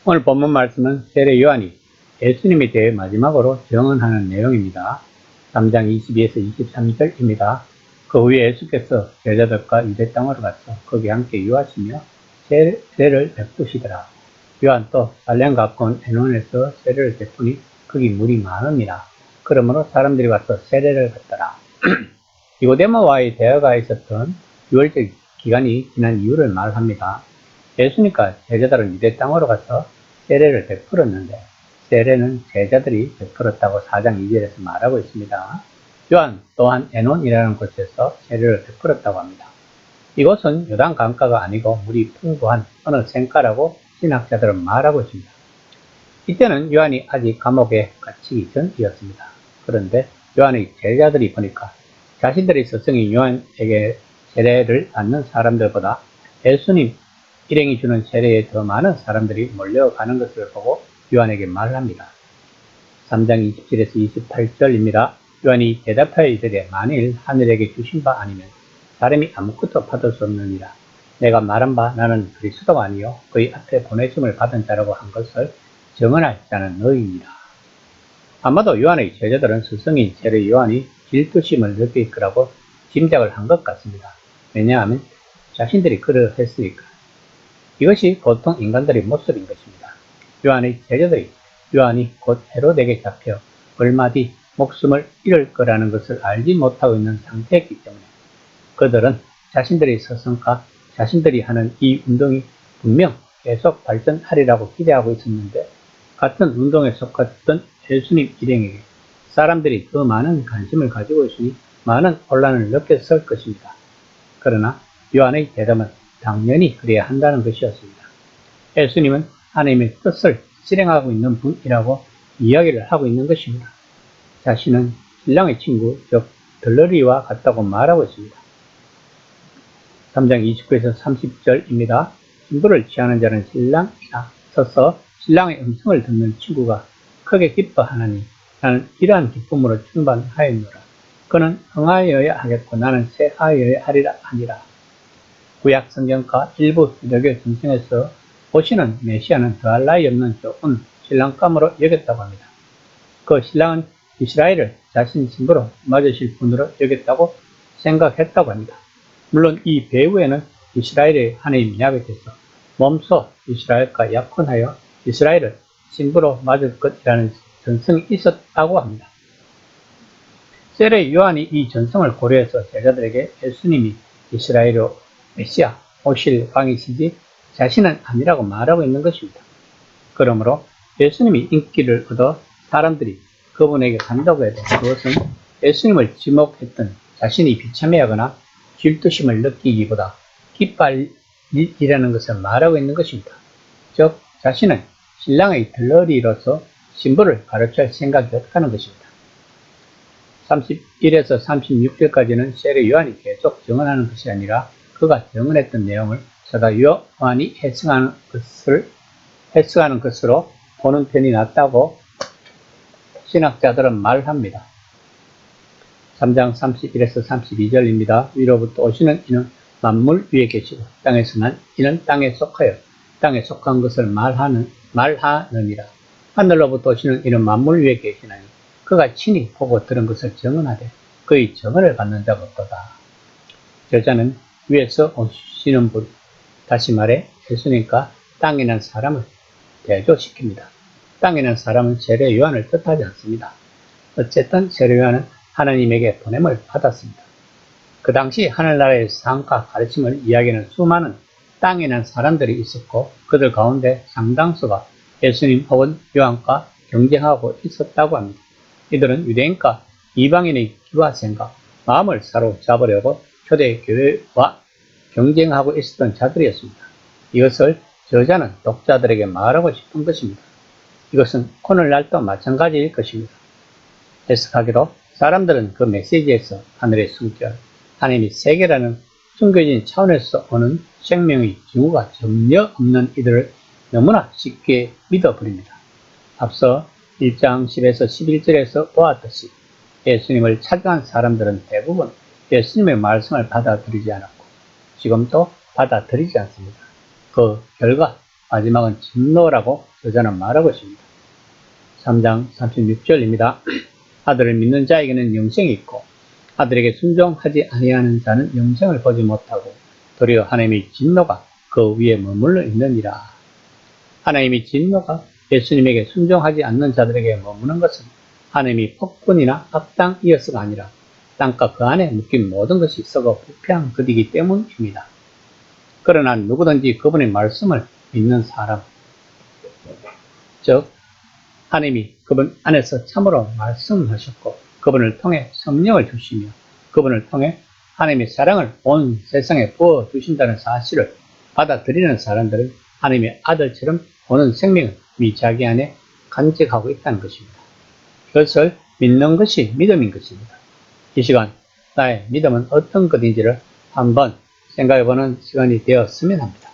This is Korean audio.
오늘 본문 말씀은 세례 요한이 예수님에 대해 마지막으로 증언하는 내용입니다. 3장 22에서 23절입니다. 그 후에 예수께서 제자들과 유대 땅으로 가서 거기 함께 유하시며 세례를 베푸시더라. 요한 또 살렘 가까운 에논에서 세례를 베푸니 거기 물이 많음이라. 그러므로 사람들이 와서 세례를 받더라. 니고데모와의 대화가 있었던 6월절 기간이 지난 이유를 말합니다. 예수님과 제자들은 유대 땅으로 가서 세례를 베풀었는데 세례는 제자들이 베풀었다고 4장 2절에서 말하고 있습니다. 요한 또한 에논이라는 곳에서 세례를 베풀었다고 합니다. 이곳은 요단 강가가 아니고 물이 풍부한 어느 샘가라고 신학자들은 말하고 있습니다. 이때는 요한이 아직 감옥에 갇히기 전이었습니다. 그런데 요한의 제자들이 보니까 자신들의 스승인 요한에게 세례를 받는 사람들보다 예수님 일행이 주는 세례에 더 많은 사람들이 몰려가는 것을 보고 요한에게 말합니다. 3장 27에서 28절입니다. 요한이 대답하여 이르되 만일 하늘에게 주신 바 아니면 사람이 아무것도 받을 수 없느니라. 내가 말한 바 나는 그리스도가 아니요 그의 앞에 보내심을 받은 자라고 한 것을 증언할 자는 너희니라. 아마도 요한의 제자들은 스승인 세례 요한이 질투심을 느낄 거라고 짐작을 한 것 같습니다. 왜냐하면 자신들이 그러했으니까. 이것이 보통 인간들의 모습인 것입니다. 요한의 제자들이 요한이 곧 헤롯에게 잡혀 얼마 뒤 목숨을 잃을 거라는 것을 알지 못하고 있는 상태였기 때문에 그들은 자신들의 스승과 자신들이 하는 이 운동이 분명 계속 발전하리라고 기대하고 있었는데 같은 운동에 속했던 예수님 일행에게 사람들이 더 많은 관심을 가지고 있으니 많은 혼란을 느꼈을 것입니다. 그러나 요한의 대답은 당연히 그래야 한다는 것이었습니다. 예수님은 하나님의 뜻을 실행하고 있는 분이라고 이야기를 하고 있는 것입니다. 자신은 신랑의 친구, 즉 들러리와 같다고 말하고 있습니다. 3장 29에서 30절입니다. 신부를 취하는 자는 신랑이나 서서 신랑의 음성을 듣는 친구가 크게 기뻐하나니 나는 이러한 기쁨으로 충만하였노라. 그는 흥하여야 하겠고 나는 쇠하여야 하리라 하니라. 구약 성경과 일부 유대교 전승에서 오시는 메시아는 더할 나위 없는 좋은 신랑감으로 여겼다고 합니다. 그 신랑은 이스라엘을 자신 신부로 맞으실 분으로 여겼다고 생각했다고 합니다. 물론 이 배후에는 이스라엘의 하나님 야훼께서 몸소 이스라엘과 약혼하여 이스라엘을 신부로 맞을 것이라는 전승이 있었다고 합니다. 세례 요한이 이 전승을 고려해서 제자들에게 예수님이 이스라엘로 메시아 오실 왕이시지 자신은 아니라고 말하고 있는 것입니다. 그러므로 예수님이 인기를 얻어 사람들이 그분에게 간다고 해도 그것은 예수님을 지목했던 자신이 비참해하거나 질투심을 느끼기보다 기뻐할 일이라는 것을 말하고 있는 것입니다. 즉 자신은 신랑의 들러리로서 신부를 가르칠 생각이 없다는 것입니다. 31에서 36절까지는 세례 요한이 계속 증언하는 것이 아니라 그가 증언했던 내용을 사도 요한이 해석하는 것으로 보는 편이 낫다고 신학자들은 말합니다. 3장 31에서 32절입니다. 위로부터 오시는 이는 만물 위에 계시고 땅에서 난 이는 땅에 속하여 땅에 속한 것을 말하느니라. 하늘로부터 오시는 이는 만물 위에 계시나니 그가 친히 보고 들은 것을 증언하되 그의 증언을 받는 자가 없도다. 저자는 위에서 오시는 분, 다시 말해 예수님과 땅에 난 사람을 대조시킵니다. 땅에 난 사람은 세례 요한을 뜻하지 않습니다. 어쨌든 세례 요한은 하나님에게 보냄을 받았습니다. 그 당시 하늘나라의 상과 가르침을 이야기하는 수많은 땅에 난 사람들이 있었고 그들 가운데 상당수가 예수님 혹은 요한과 경쟁하고 있었다고 합니다. 이들은 유대인과 이방인의 기와 생각, 마음을 사로잡으려고 초대교회와 경쟁하고 있었던 자들이었습니다. 이것을 저자는 독자들에게 말하고 싶은 것입니다. 이것은 오늘날도 마찬가지일 것입니다. 해석하기로 사람들은 그 메시지에서 하늘의 숨결, 하나님이 세계라는 숨겨진 차원에서 오는 생명의 징후가 전혀 없는 이들을 너무나 쉽게 믿어버립니다. 앞서 1장 10에서 11절에서 보았듯이 예수님을 찾아간 사람들은 대부분 예수님의 말씀을 받아들이지 않았고 지금도 받아들이지 않습니다. 그 결과 마지막은 진노라고 저자는 말하고 있습니다. 3장 36절입니다. 아들을 믿는 자에게는 영생이 있고 아들에게 순종하지 아니하는 자는 영생을 보지 못하고 도리어 하나님의 진노가 그 위에 머물러 있느니라. 하나님의 진노가 예수님에게 순종하지 않는 자들에게 머무는 것은 하나님이 폭군이나 악당이어서가 아니라 땅과 그 안에 묶인 모든 것이 썩어 부패한 것이기 때문입니다. 그러나 누구든지 그분의 말씀을 믿는 사람, 즉 하나님이 그분 안에서 참으로 말씀하셨고 그분을 통해 성령을 주시며 그분을 통해 하나님의 사랑을 온 세상에 부어주신다는 사실을 받아들이는 사람들은 하나님의 아들처럼 오는 생명을 자기 안에 간직하고 있다는 것입니다. 그것을 믿는 것이 믿음인 것입니다. 이 시간 나의 믿음은 어떤 것인지를 한번 생각해보는 시간이 되었으면 합니다.